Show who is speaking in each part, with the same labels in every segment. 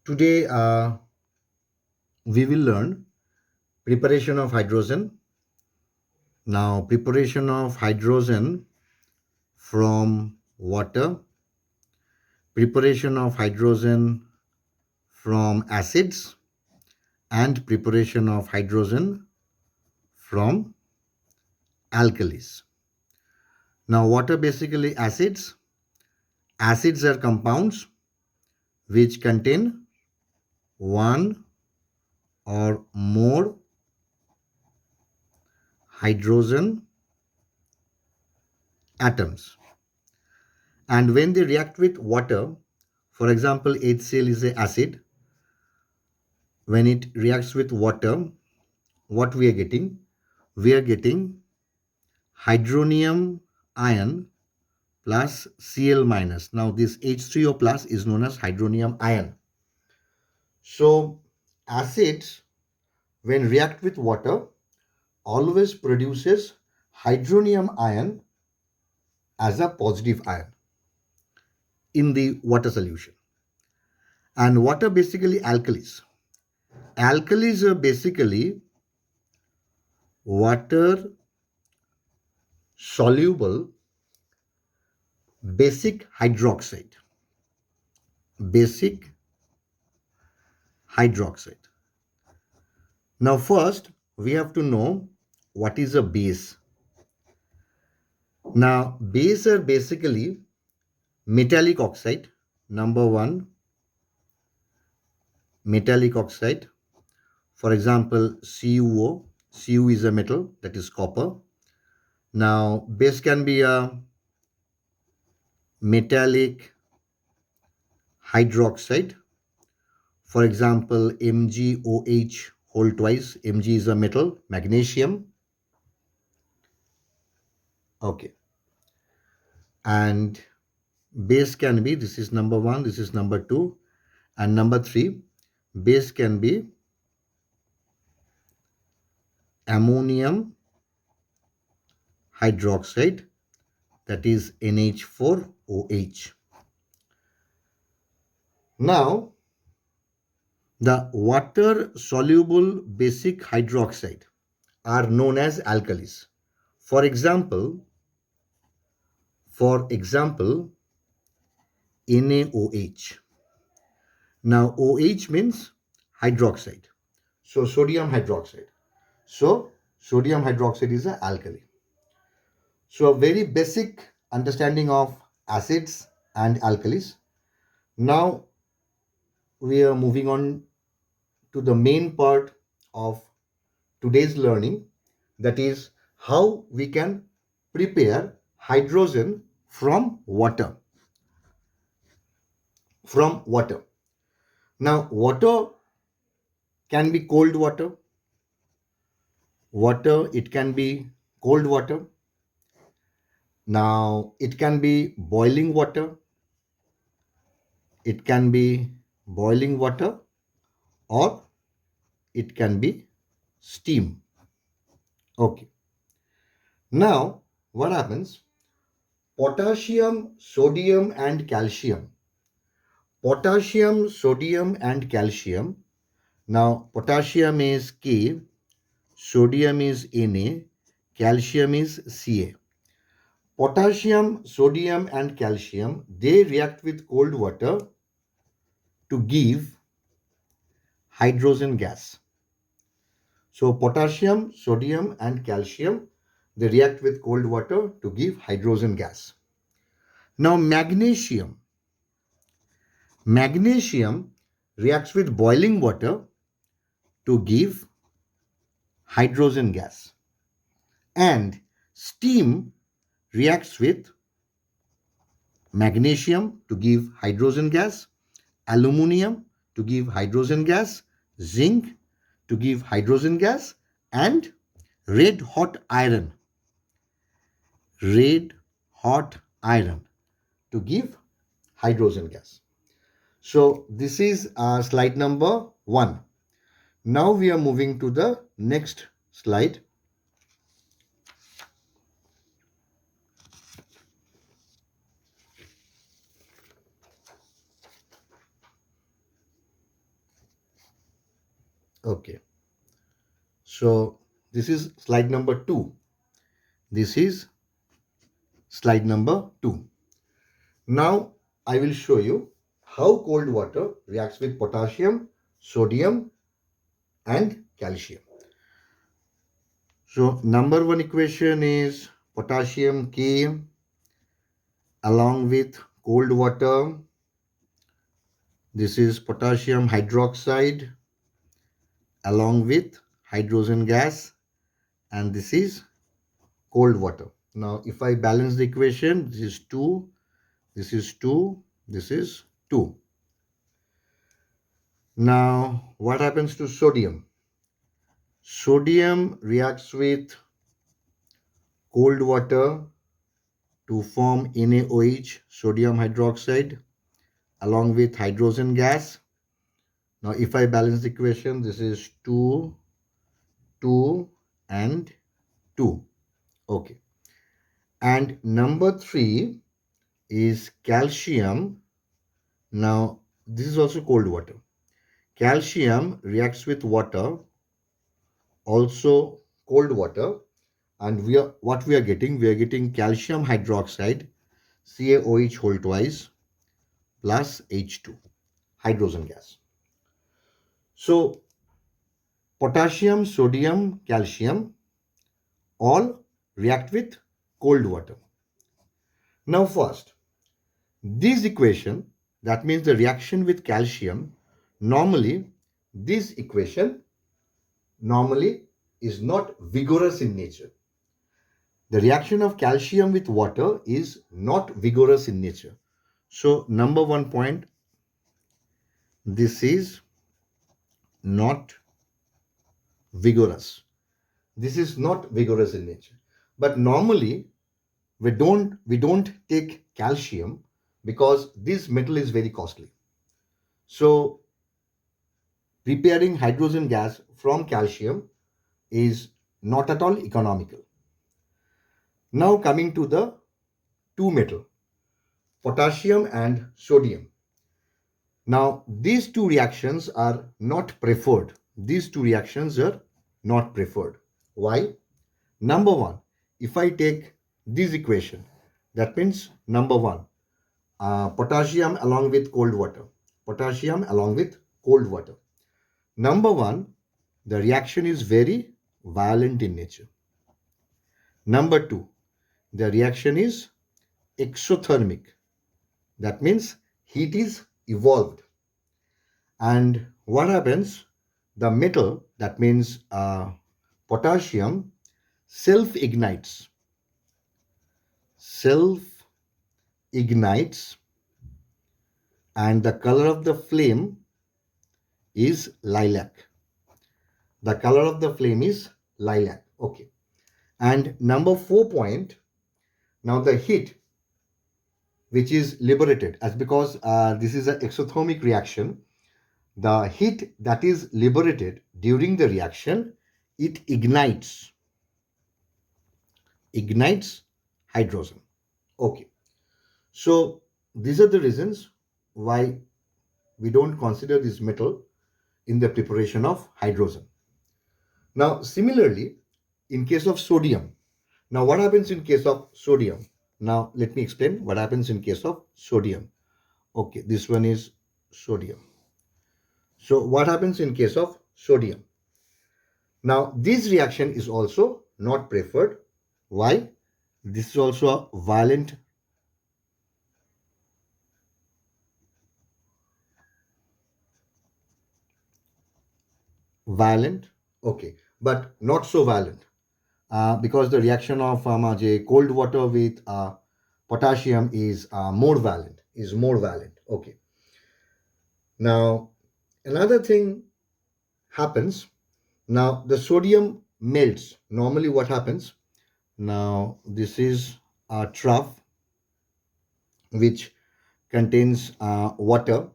Speaker 1: Today, we will learn preparation of hydrogen. Now, preparation of hydrogen from water, preparation of hydrogen from acids, and preparation of hydrogen from alkalis. Now, what are basically acids? Acids are compounds which contain one or more hydrogen atoms. And when they react with water, for example, HCl is an acid. When it reacts with water, what we are getting? We are getting hydronium ion plus Cl minus. Now this H3O plus is known as hydronium ion. So acids, when react with water, always produces hydronium ion as a positive ion in the water solution. And what are basically alkalis? Alkalis are basically water soluble basic hydroxide. Basic hydroxide. Now, first, we have to know what is a base. Now, base are basically metallic oxide. Number one, metallic oxide. For example, CuO. Cu is a metal, that is copper. Now, base can be a metallic hydroxide. For example, MgOH whole twice. Mg is a metal, magnesium. Okay. And base can be, this is number one, this is number two, and number three, base can be ammonium hydroxide, that is NH4OH. Now, the water soluble basic hydroxide are known as alkalis. For example, NaOH. Now, OH means hydroxide. So, sodium hydroxide. So, sodium hydroxide is an alkali. So, a very basic understanding of acids and alkalis. Now, we are moving on to the main part of today's learning, that is how we can prepare hydrogen from water. From water. Now, water can be cold water. Water, it can be cold water. Now, it can be boiling water. It can be boiling water, or it can be steam. Okay. Now, what happens? Potassium, sodium, and calcium. Potassium, sodium, and calcium. Now, potassium is K, sodium is Na, calcium is Ca. Potassium, sodium, and calcium, they react with cold water to give hydrogen gas. So, potassium, sodium, and calcium, they react with cold water to give hydrogen gas. Now, magnesium. Magnesium reacts with boiling water to give hydrogen gas. And steam reacts with magnesium to give hydrogen gas, aluminum to give hydrogen gas, zinc to give hydrogen gas, and red hot iron. Red hot iron to give hydrogen gas. So this is slide number 1. Now we are moving to the next slide. Okay. So this is slide number 2. This is slide number 2. Now I will show you how cold water reacts with potassium, sodium and calcium. So number one equation is potassium K along with cold water. This is potassium hydroxide along with hydrogen gas, and this is cold water. Now if I balance the equation, this is 2, this is 2, this is 2. Now what happens to sodium? Sodium reacts with cold water to form NaOH, sodium hydroxide, along with hydrogen gas. Now if I balance the equation, this is 2, 2 and 2. Okay. And number 3 is calcium. Now this is also cold water. Calcium reacts with water, also cold water, and we are getting calcium hydroxide, CaOH whole twice plus H2, hydrogen gas. So potassium, sodium, calcium all react with cold water. Now first, this equation, that means the reaction with calcium, normally this equation normally is not vigorous in nature. The reaction of calcium with water is not vigorous in nature. So number one point, this is not vigorous. This is not vigorous in nature. But normally we don't take calcium because this metal is very costly. So preparing hydrogen gas from calcium is not at all economical. Now coming to the two metal, potassium and sodium. Now these two reactions are not preferred. These two reactions are not preferred. Why? Number one, if I take this equation, that means number one, potassium along with cold water. Potassium along with cold water. Number one, the reaction is very violent in nature. Number two, the reaction is exothermic. That means heat is evolved. And what happens? The metal, that means potassium, self ignites. Self ignites, and the color of the flame is lilac. The color of the flame is lilac. Okay. And number 4 point, now the heat which is liberated, as because this is an exothermic reaction, the heat that is liberated during the reaction, it ignites hydrogen. Okay. So these are the reasons why we don't consider this metal in the preparation of hydrogen. Now, similarly, in case of sodium, now what happens in case of sodium? Now, let me explain what happens in case of sodium. Okay, this one is sodium. So, what happens in case of sodium? Now, this reaction is also not preferred. Why? This is also a violent, okay, but not so violent. Because the reaction of cold water with potassium is more violent, Okay. Now, another thing happens. Now, the sodium melts. Normally, what happens? Now, this is a trough which contains water.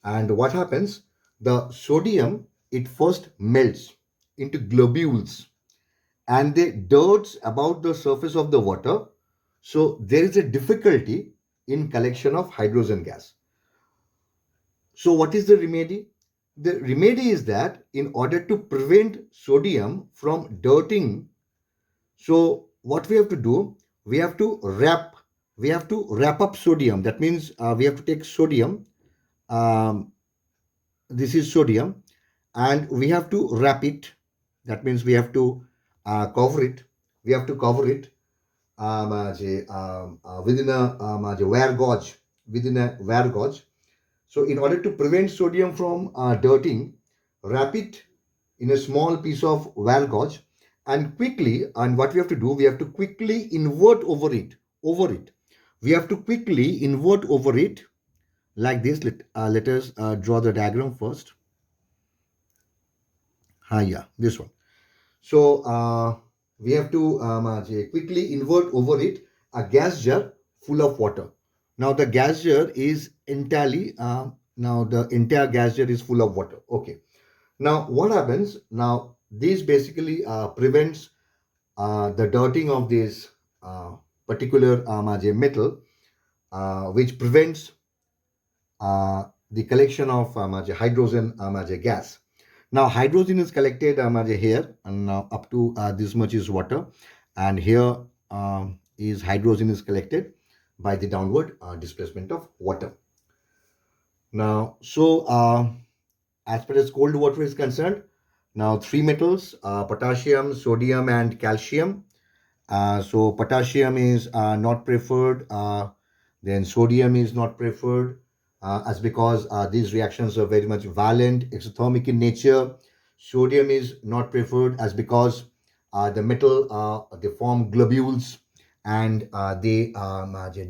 Speaker 1: And what happens? The sodium, it first melts into globules and they dirts about the surface of the water. So there is a difficulty in collection of hydrogen gas. So what is the remedy? The remedy is that in order to prevent sodium from dirting, so what we have to do, we have to wrap up sodium. That means we have to take sodium. Um, this is sodium, and we have to wrap it. That means we have to cover it. We have to cover it within a wire gauge, within a wire gauge. So in order to prevent sodium from dirting, wrap it in a small piece of wire gauge, and quickly, and what we have to do, we have to quickly invert over it. We have to quickly invert over it like this. Let us draw the diagram first. Yeah, this one. So we have to quickly invert over it a gas jar full of water. Now the gas jar is entirely, now the entire gas jar is full of water. Okay. Now what happens? Now this basically prevents the dirting of this particular metal, which prevents the collection of hydrogen gas. Now hydrogen is collected here, and now up to this much is water, and here is hydrogen is collected by the downward displacement of water. Now, so as far as cold water is concerned, now three metals: potassium, sodium, and calcium. So potassium is not preferred. Then sodium is not preferred, as because these reactions are very much violent, exothermic in nature. Sodium is not preferred as because the metal they form globules, and they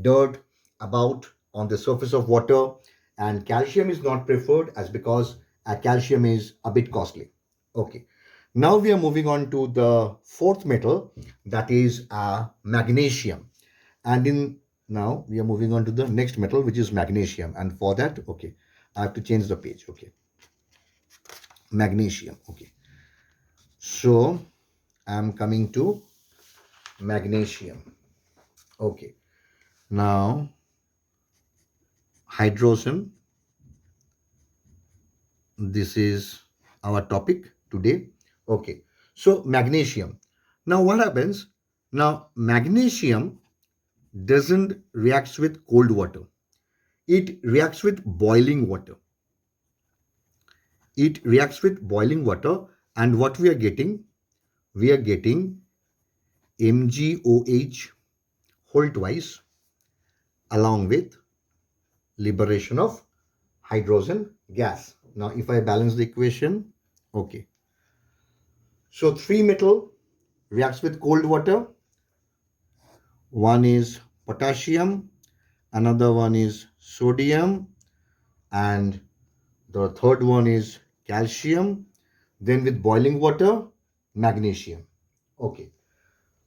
Speaker 1: dirt about on the surface of water. And calcium is not preferred as because calcium is a bit costly. Okay. Now we are moving on to the fourth metal, that is magnesium. And in now we are moving on to the next metal, which is magnesium. And for that, okay, I have to change the page. Okay, magnesium. Okay, so I'm coming to magnesium. Okay, now hydrogen. This is our topic today. Okay, so magnesium. Now what happens? Now magnesium doesn't react with cold water. It reacts with boiling water. It reacts with boiling water, and what we are getting? We are getting MgOH whole twice along with liberation of hydrogen gas. Now, if I balance the equation, okay. So, three metal reacts with cold water. One is potassium, another one is sodium, and the third one is calcium. Then with boiling water, magnesium. Okay.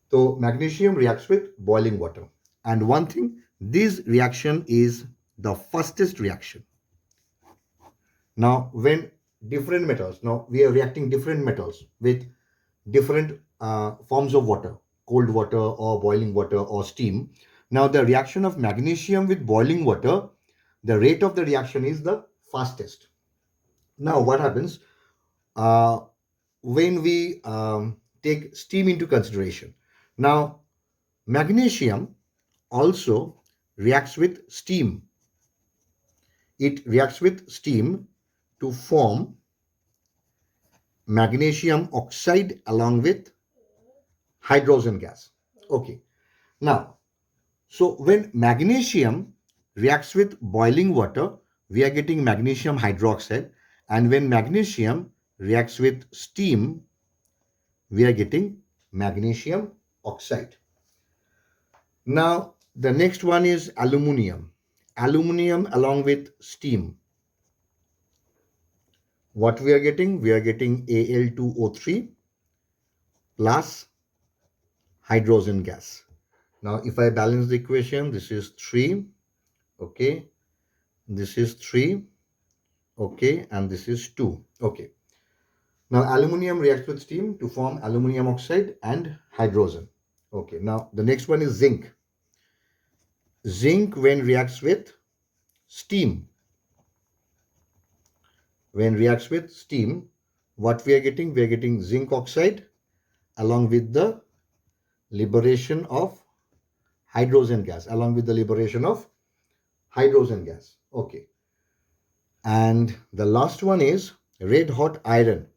Speaker 1: So magnesium reacts with boiling water. And one thing, this reaction is the fastest reaction. Now, when different metals, now we are reacting different metals with different forms of water, cold water or boiling water or steam. Now, the reaction of magnesium with boiling water, the rate of the reaction is the fastest. Now, what happens uh, when we take steam into consideration? Now, magnesium also reacts with steam. It reacts with steam to form magnesium oxide along with hydrogen gas. Okay. Now, so when magnesium reacts with boiling water, we are getting magnesium hydroxide. And when magnesium reacts with steam, we are getting magnesium oxide. Now, the next one is aluminium. Aluminium along with steam. What we are getting? We are getting Al2O3 plus hydrogen gas. Now, if I balance the equation, this is 3, okay, this is 3, okay, and this is 2, okay. Now, aluminium reacts with steam to form aluminium oxide and hydrogen. Okay, now the next one is zinc. Zinc, when reacts with steam, when reacts with steam, what we are getting? We are getting zinc oxide along with the liberation of hydrogen gas, along with the liberation of hydrogen gas. Okay. And the last one is red hot iron.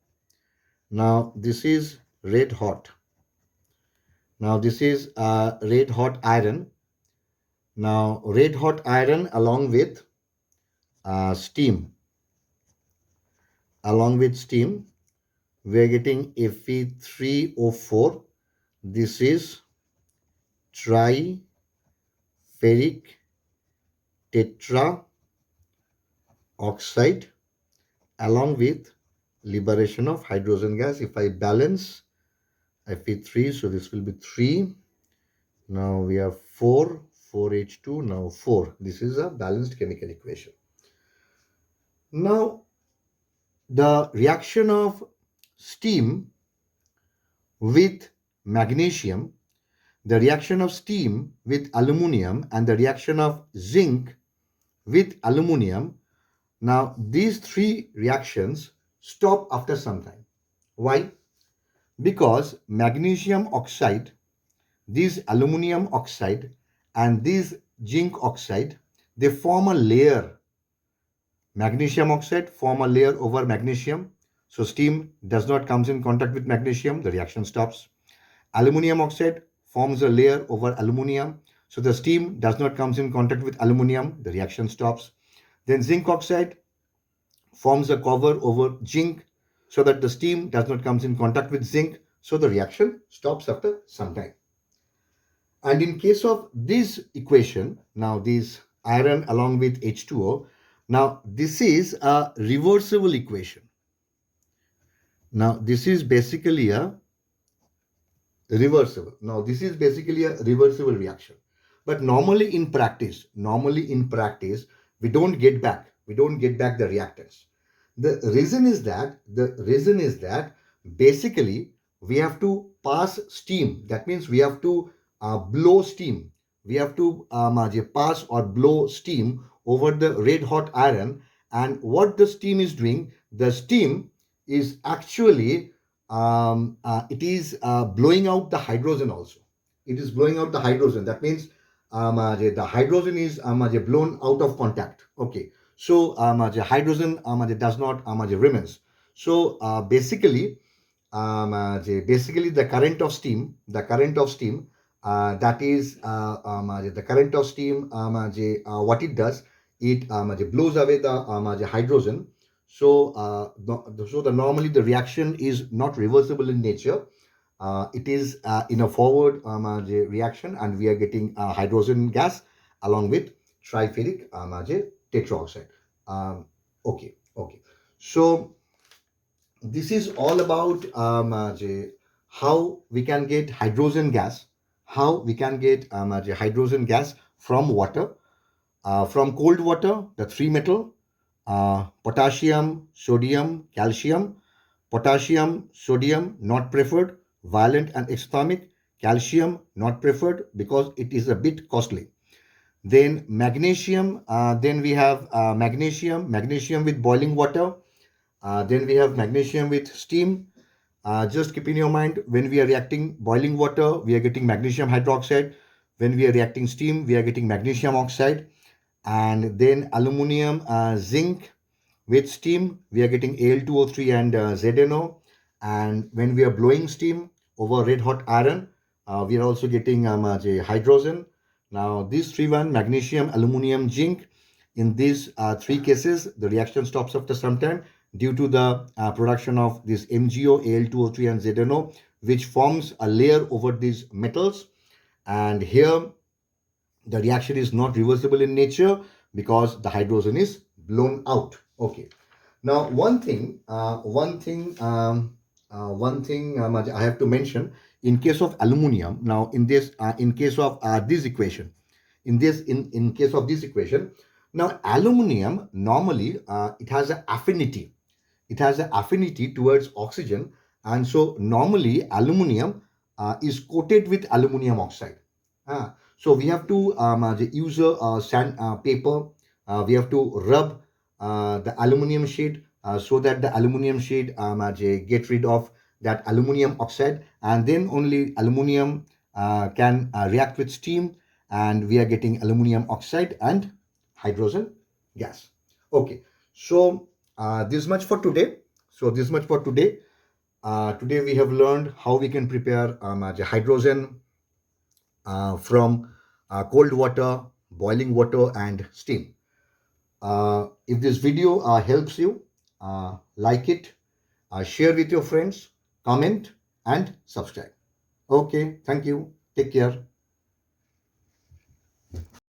Speaker 1: Now this is red hot. Now this is red hot iron. Now red hot iron steam, along with steam, we are getting Fe3O4. This is triferric tetra oxide along with liberation of hydrogen gas. If I balance Fe3, so this will be 3. Now we have 4, 4H2, now 4. This is a balanced chemical equation. Now the reaction of steam with magnesium, the reaction of steam with aluminum, and the reaction of zinc with aluminum, now these three reactions stop after some time. Why? Because magnesium oxide, this aluminum oxide, and this zinc oxide, they form a layer. Magnesium oxide form a layer over magnesium. So steam does not comes in contact with magnesium, the reaction stops. Aluminum oxide forms a layer over aluminum. So the steam does not comes in contact with aluminum, the reaction stops. Then zinc oxide forms a cover over zinc so that the steam does not comes in contact with zinc. So the reaction stops after some time. And in case of this equation, now this iron along with H2O, now this is a reversible equation. Now this is basically a reversible. Now this is basically a reversible reaction. But normally in practice, we don't get back the reactants. The reason is that basically we have to pass steam. That means we have to blow steam. We have to pass or blow steam over the red hot iron. And what the steam is doing, the steam is actually it is blowing out the hydrogen also. It is blowing out the hydrogen. That means the hydrogen is blown out of contact. Okay. So the hydrogen does not remains. So basically the current of steam, that is the current of steam, what it does, it blows away the hydrogen. So normally the reaction is not reversible in nature. It is in a forward reaction, and we are getting hydrogen gas along with triferric tetroxide. Okay. So this is all about how we can get hydrogen gas, hydrogen gas from water, from cold water, the three metal, potassium, sodium, calcium. Potassium, sodium not preferred, violent and exothermic. Calcium not preferred because it is a bit costly. Then magnesium, then we have magnesium with boiling water. Then we have magnesium with steam. Just keep in your mind, when we are reacting boiling water, we are getting magnesium hydroxide. When we are reacting steam, we are getting magnesium oxide. And then aluminum, zinc with steam, we are getting Al2O3 and ZNO. And when we are blowing steam over red hot iron, we are also getting hydrogen. Now these one, magnesium, aluminum, zinc, in these three cases, the reaction stops after some time due to the production of this MgO, Al2O3 and ZNO, which forms a layer over these metals. And here the reaction is not reversible in nature because the hydrogen is blown out. Okay. Now one thing I have to mention in case of aluminium. Now in case of this equation, in case of this equation, now aluminium normally it has an affinity. It has an affinity towards oxygen, and so normally aluminium is coated with aluminium oxide. So we have to use a sand paper. We have to rub the aluminium sheet so that the aluminum sheet get rid of that aluminum oxide, and then only aluminum can react with steam, and we are getting aluminum oxide and hydrogen gas. Okay, so this much for today. Today we have learned how we can prepare the hydrogen from cold water, boiling water, and steam. If this video helps you, like it, share with your friends, comment, and subscribe. Okay, thank you. Take care.